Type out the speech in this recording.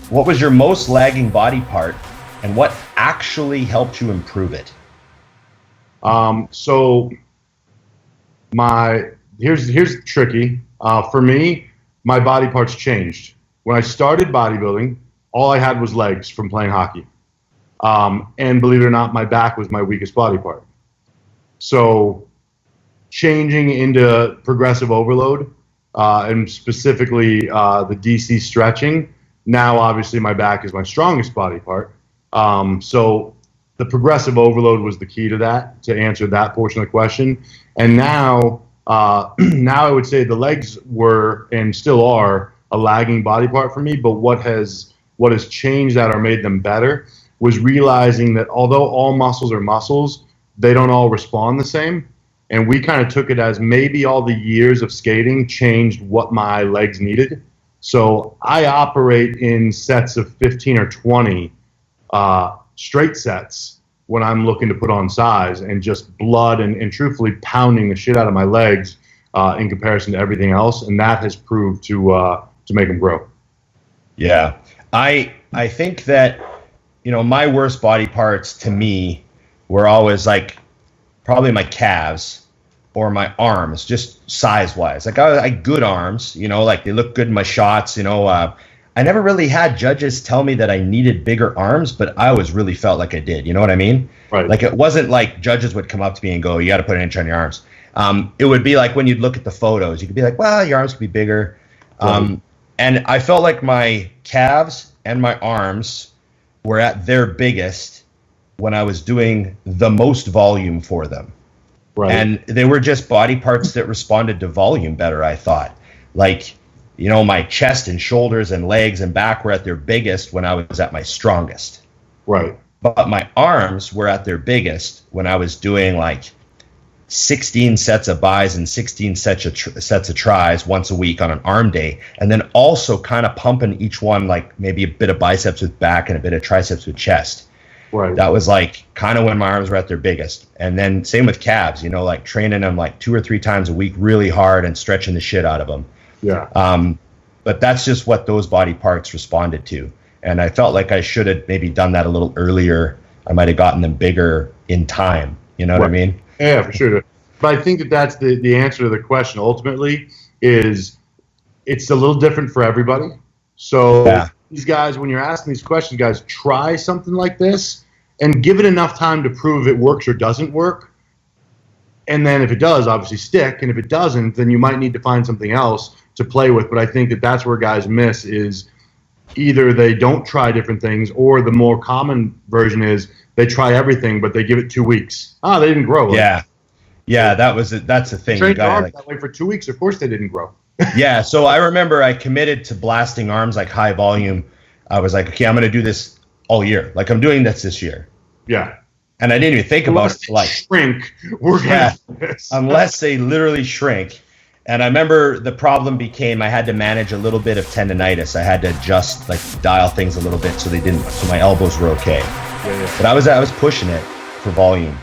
What was your most lagging body part, and what actually helped you improve it? So here's tricky. For me, my body parts changed. When I started bodybuilding, all I had was legs from playing hockey. And believe it or not, my back was my weakest body part. So changing into progressive overload, and specifically the DC stretching, now obviously my back is my strongest body part. So the progressive overload was the key to that, to answer that portion of the question. And now I would say the legs were and still are a lagging body part for me, but what has changed that or made them better was realizing that although all muscles are muscles, they don't all respond the same. And we kind of took it as maybe all the years of skating changed what my legs needed. So I operate in sets of 15 or 20 straight sets when I'm looking to put on size, and just blood and truthfully pounding the shit out of my legs in comparison to everything else. And that has proved to make them grow. Yeah. I think that, my worst body parts to me were always like probably my calves or my arms, just size wise. Like I had good arms, like they look good in my shots, I never really had judges tell me that I needed bigger arms, but I always really felt like I did. You know what I mean? Right. Like it wasn't like judges would come up to me and go, you got to put an inch on your arms. It would be like when you'd look at the photos, you could be like, well, your arms could be bigger. And I felt like my calves and my arms were at their biggest when I was doing the most volume for them. Right. And they were just body parts that responded to volume better, I thought. Like, my chest and shoulders and legs and back were at their biggest when I was at my strongest. Right. But my arms were at their biggest when I was doing like 16 sets of bis and 16 sets of tries once a week on an arm day, and then also kind of pumping each one like maybe a bit of biceps with back and a bit of triceps with chest. Right. That was like kind of when my arms were at their biggest. And then same with calves, like training them like 2 or 3 times a week really hard and stretching the shit out of them. Yeah. But that's just what those body parts responded to. And I felt like I should have maybe done that a little earlier. I might have gotten them bigger in time. You know what I mean? Yeah, for sure. But I think that that's the answer to the question ultimately is it's a little different for everybody. So these guys, when you're asking these questions, guys, try something like this and give it enough time to prove it works or doesn't work. And then if it does, obviously stick. And if it doesn't, then you might need to find something else to play with. But I think that that's where guys miss is either they don't try different things, or the more common version is they try everything, but they give it 2 weeks. They didn't grow. Yeah, that's the thing. Trained arms that way for 2 weeks. Of course they didn't grow. Yeah, so I remember I committed to blasting arms like high volume. I was like, okay, I'm going to do this all year. Like I'm doing this year. Yeah. And I didn't even think about it. Like shrink. We're gonna do this. Unless they literally shrink. And I remember the problem became I had to manage a little bit of tendonitis. I had to adjust, like dial things a little bit so my elbows were okay. Yeah. But I was pushing it for volume.